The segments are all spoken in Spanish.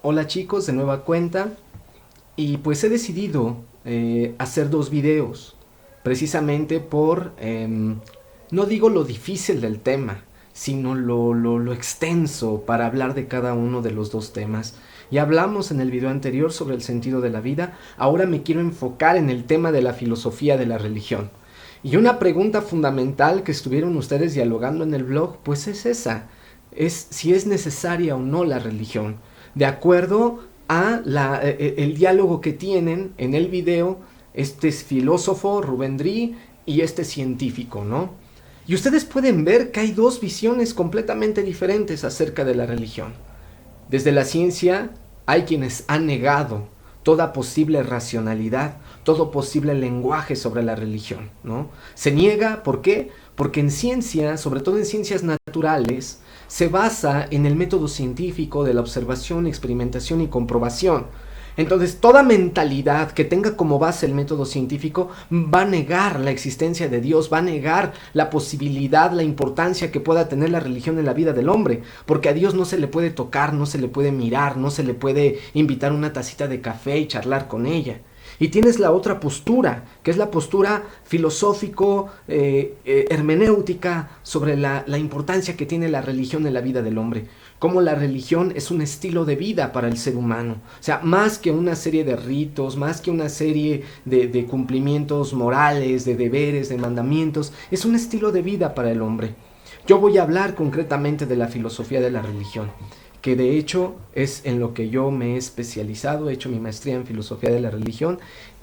Hola chicos, de nueva cuenta. Y pues he decidido hacer dos videos, precisamente por, no digo lo difícil del tema, sino lo extenso para hablar de cada uno de los dos temas. Ya hablamos en el video anterior sobre el sentido de la vida, ahora me quiero enfocar en el tema de la filosofía de la religión. Y una pregunta fundamental que estuvieron ustedes dialogando en el blog, pues es esa, es si es necesaria o no la religión, de acuerdo a el diálogo que tienen en el video este filósofo Rubén Dri y este científico, ¿no? Y ustedes pueden ver que hay dos visiones completamente diferentes acerca de la religión. Desde la ciencia hay quienes han negado toda posible racionalidad, todo posible lenguaje sobre la religión, ¿no? Se niega, ¿por qué? Porque en ciencia, sobre todo en ciencias naturales, se basa en el método científico de la observación, experimentación y comprobación. Entonces, toda mentalidad que tenga como base el método científico va a negar la existencia de Dios, va a negar la posibilidad, la importancia que pueda tener la religión en la vida del hombre, porque a Dios no se le puede tocar, no se le puede mirar, no se le puede invitar una tacita de café y charlar con ella. Y tienes la otra postura, que es la postura filosófico-hermenéutica sobre la importancia que tiene la religión en la vida del hombre. Cómo la religión es un estilo de vida para el ser humano. O sea, más que una serie de ritos, más que una serie de cumplimientos morales, de deberes, de mandamientos, es un estilo de vida para el hombre. Yo voy a hablar concretamente de la filosofía de la religión, que de hecho es en lo que yo me he especializado, he hecho mi maestría en filosofía de la religión,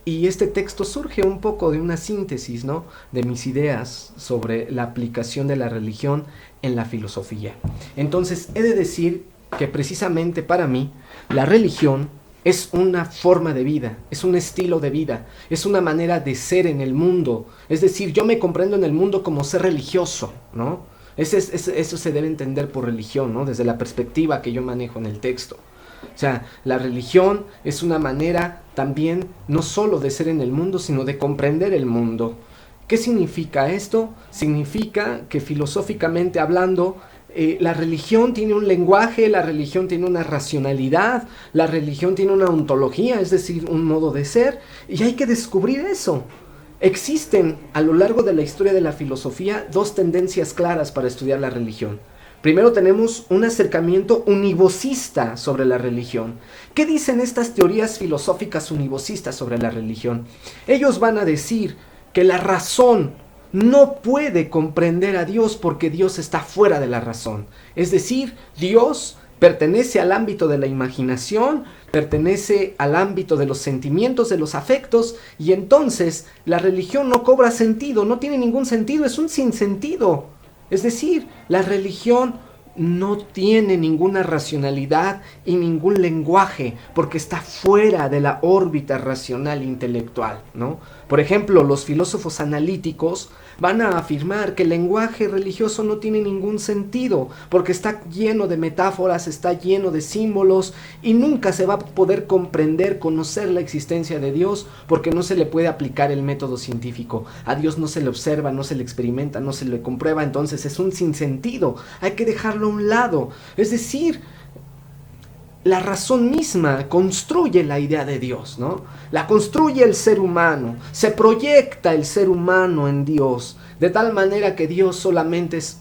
y este texto surge un poco de una síntesis, ¿no?, de mis ideas sobre la aplicación de la religión en la filosofía. Entonces, he de decir que precisamente para mí, la religión es una forma de vida, es un estilo de vida, es una manera de ser en el mundo. Es decir, yo me comprendo en el mundo como ser religioso, ¿no? Eso se debe entender por religión, ¿no? Desde la perspectiva que yo manejo en el texto. O sea, la religión es una manera también no solo de ser en el mundo, sino de comprender el mundo. ¿Qué significa esto? Significa que filosóficamente hablando, la religión tiene un lenguaje, la religión tiene una racionalidad, la religión tiene una ontología, es decir, un modo de ser, y hay que descubrir eso. Existen a lo largo de la historia de la filosofía dos tendencias claras para estudiar la religión. Primero tenemos un acercamiento univocista sobre la religión. ¿Qué dicen estas teorías filosóficas univocistas sobre la religión? Ellos van a decir que la razón no puede comprender a Dios porque Dios está fuera de la razón. Es decir, Dios pertenece al ámbito de la imaginación, pertenece al ámbito de los sentimientos, de los afectos, y entonces la religión no cobra sentido, no tiene ningún sentido, es un sinsentido. Es decir, la religión no tiene ninguna racionalidad y ningún lenguaje porque está fuera de la órbita racional intelectual, ¿no? Por ejemplo, los filósofos analíticos van a afirmar que el lenguaje religioso no tiene ningún sentido porque está lleno de metáforas, está lleno de símbolos y nunca se va a poder comprender, conocer la existencia de Dios porque no se le puede aplicar el método científico. A Dios no se le observa, no se le experimenta, no se le comprueba, entonces es un sinsentido. Hay que dejarlo a un lado. Es decir, la razón misma construye la idea de Dios, ¿no? La construye el ser humano, se proyecta el ser humano en Dios, de tal manera que Dios solamente es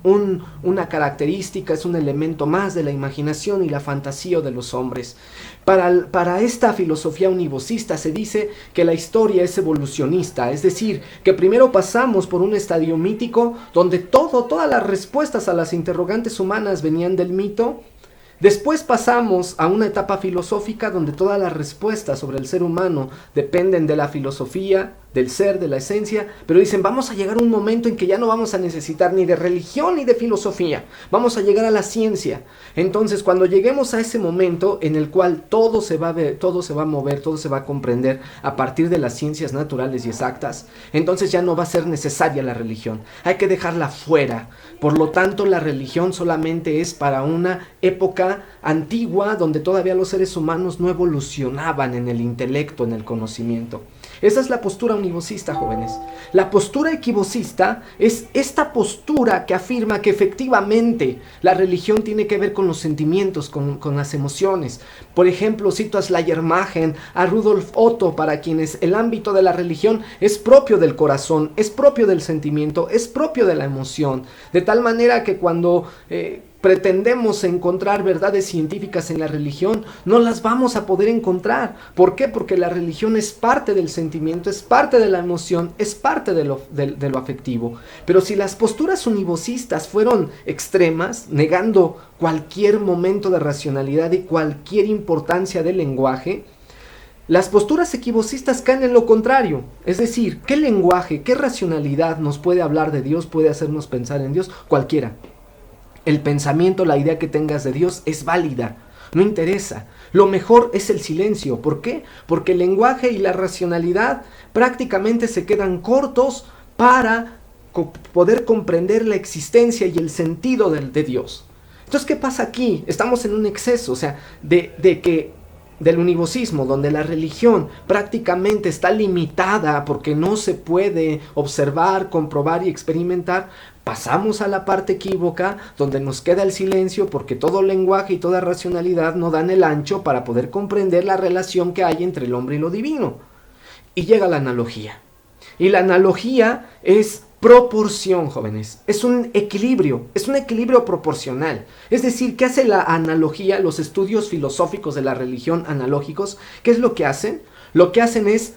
una característica, es un elemento más de la imaginación y la fantasía de los hombres. Para esta filosofía univocista se dice que la historia es evolucionista, es decir, que primero pasamos por un estadio mítico donde todas las respuestas a las interrogantes humanas venían del mito. Después pasamos a una etapa filosófica donde todas las respuestas sobre el ser humano dependen de la filosofía, del ser, de la esencia, pero dicen, vamos a llegar a un momento en que ya no vamos a necesitar ni de religión ni de filosofía, vamos a llegar a la ciencia. Entonces, cuando lleguemos a ese momento en el cual todo se va a ver, todo se va a mover, todo se va a comprender a partir de las ciencias naturales y exactas, entonces ya no va a ser necesaria la religión, hay que dejarla fuera. Por lo tanto, la religión solamente es para una época antigua donde todavía los seres humanos no evolucionaban en el intelecto, en el conocimiento. Esa es la postura univocista, jóvenes. La postura equivocista es esta postura que afirma que efectivamente la religión tiene que ver con los sentimientos, con las emociones. Por ejemplo, cito a Schleiermachen, a Rudolf Otto, para quienes el ámbito de la religión es propio del corazón, es propio del sentimiento, es propio de la emoción. De tal manera que cuando pretendemos encontrar verdades científicas en la religión, no las vamos a poder encontrar. ¿Por qué? Porque la religión es parte del sentimiento, es parte de la emoción, es parte de lo afectivo. Pero si las posturas univocistas fueron extremas, negando cualquier momento de racionalidad y cualquier importancia del lenguaje, las posturas equivocistas caen en lo contrario. Es decir, ¿qué lenguaje, qué racionalidad nos puede hablar de Dios, puede hacernos pensar en Dios? Cualquiera. El pensamiento, la idea que tengas de Dios es válida, no interesa. Lo mejor es el silencio. ¿Por qué? Porque el lenguaje y la racionalidad prácticamente se quedan cortos para poder comprender la existencia y el sentido de Dios. Entonces, ¿qué pasa aquí? Estamos en un exceso, o sea, del univocismo, donde la religión prácticamente está limitada porque no se puede observar, comprobar y experimentar. Pasamos a la parte equívoca, donde nos queda el silencio porque todo lenguaje y toda racionalidad no dan el ancho para poder comprender la relación que hay entre el hombre y lo divino. Y llega la analogía. Y la analogía es proporción, jóvenes. Es un equilibrio proporcional. Es decir, ¿qué hace la analogía? Los estudios filosóficos de la religión analógicos, ¿qué es lo que hacen? Lo que hacen es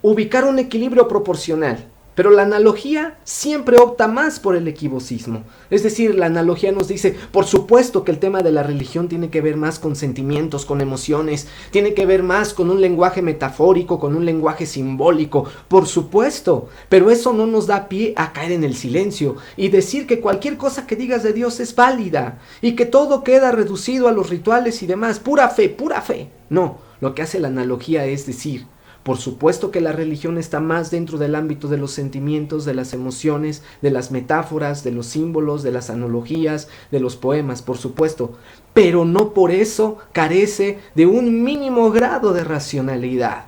ubicar un equilibrio proporcional. Pero la analogía siempre opta más por el equivocismo. Es decir, la analogía nos dice, por supuesto que el tema de la religión tiene que ver más con sentimientos, con emociones, tiene que ver más con un lenguaje metafórico, con un lenguaje simbólico, por supuesto. Pero eso no nos da pie a caer en el silencio y decir que cualquier cosa que digas de Dios es válida y que todo queda reducido a los rituales y demás. Pura fe, pura fe. No, lo que hace la analogía es decir, por supuesto que la religión está más dentro del ámbito de los sentimientos, de las emociones, de las metáforas, de los símbolos, de las analogías, de los poemas, por supuesto. Pero no por eso carece de un mínimo grado de racionalidad.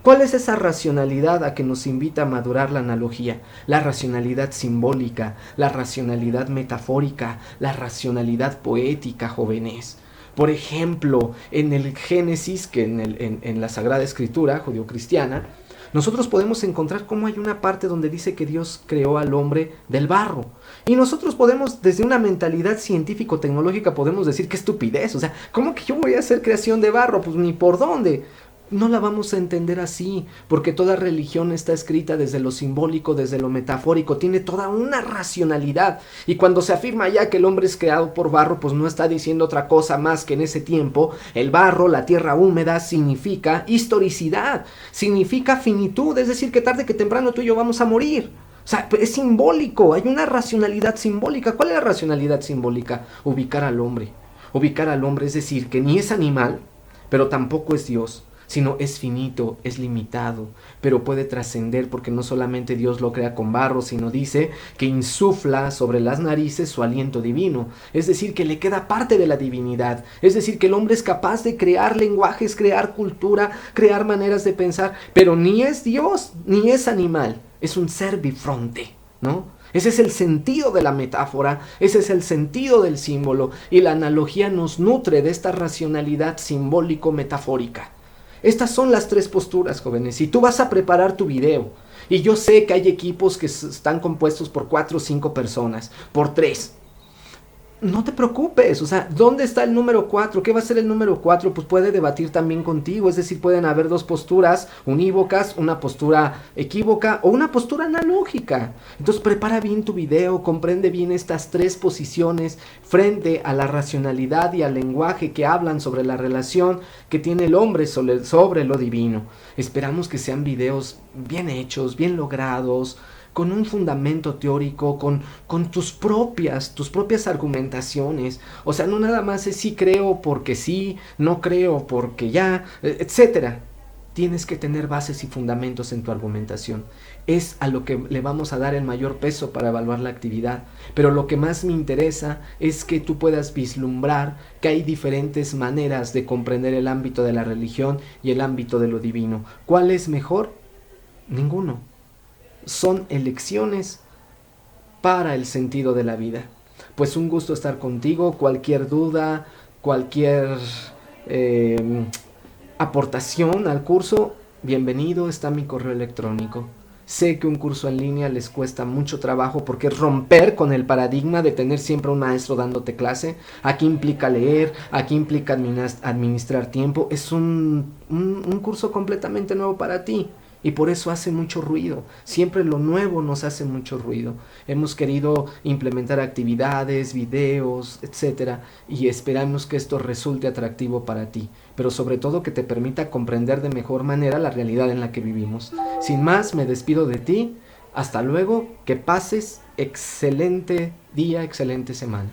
¿Cuál es esa racionalidad a que nos invita a madurar la analogía? La racionalidad simbólica, la racionalidad metafórica, la racionalidad poética, jóvenes. Por ejemplo, en el Génesis, que en la Sagrada Escritura judeocristiana, nosotros podemos encontrar cómo hay una parte donde dice que Dios creó al hombre del barro. Y nosotros podemos, desde una mentalidad científico-tecnológica, podemos decir qué estupidez. O sea, ¿cómo que yo voy a hacer creación de barro? Pues ni por dónde. No la vamos a entender así, porque toda religión está escrita desde lo simbólico, desde lo metafórico, tiene toda una racionalidad. Y cuando se afirma ya que el hombre es creado por barro, pues no está diciendo otra cosa más que en ese tiempo el barro, la tierra húmeda, significa historicidad, significa finitud, es decir, que tarde que temprano tú y yo vamos a morir. O sea, es simbólico, hay una racionalidad simbólica. ¿Cuál es la racionalidad simbólica? Ubicar al hombre. Ubicar al hombre, es decir, que ni es animal, pero tampoco es Dios, sino es finito, es limitado, pero puede trascender porque no solamente Dios lo crea con barro, sino dice que insufla sobre las narices su aliento divino, es decir, que le queda parte de la divinidad, es decir, que el hombre es capaz de crear lenguajes, crear cultura, crear maneras de pensar, pero ni es Dios, ni es animal, es un ser bifronte, ¿no? Ese es el sentido de la metáfora, ese es el sentido del símbolo, y la analogía nos nutre de esta racionalidad simbólico-metafórica. Estas son las tres posturas, jóvenes. Si tú vas a preparar tu video, y yo sé que hay equipos que están compuestos por 4 o 5 personas, por 3, no te preocupes, o sea, ¿dónde está el número 4? ¿Qué va a ser el número 4? Pues puede debatir también contigo, es decir, pueden haber dos posturas unívocas, una postura equívoca o una postura analógica. Entonces prepara bien tu video, comprende bien estas tres posiciones frente a la racionalidad y al lenguaje que hablan sobre la relación que tiene el hombre sobre lo divino. Esperamos que sean videos bien hechos, bien logrados, con un fundamento teórico, con tus propias argumentaciones. O sea, no nada más es sí creo porque sí, no creo porque ya, etcétera. Tienes que tener bases y fundamentos en tu argumentación. Es a lo que le vamos a dar el mayor peso para evaluar la actividad. Pero lo que más me interesa es que tú puedas vislumbrar que hay diferentes maneras de comprender el ámbito de la religión y el ámbito de lo divino. ¿Cuál es mejor? Ninguno. Son elecciones para el sentido de la vida. Pues un gusto estar contigo. Cualquier duda, cualquier eh, aportación al curso, bienvenido, está mi correo electrónico. Sé que un curso en línea les cuesta mucho trabajo porque es romper con el paradigma de tener siempre un maestro dándote clase. Aquí implica leer, aquí implica administrar tiempo. Es un curso completamente nuevo para ti y por eso hace mucho ruido. Siempre lo nuevo nos hace mucho ruido. Hemos querido implementar actividades, videos, etcétera, y esperamos que esto resulte atractivo para ti, pero sobre todo que te permita comprender de mejor manera la realidad en la que vivimos. Sin más, me despido de ti. Hasta luego, que pases excelente día, excelente semana.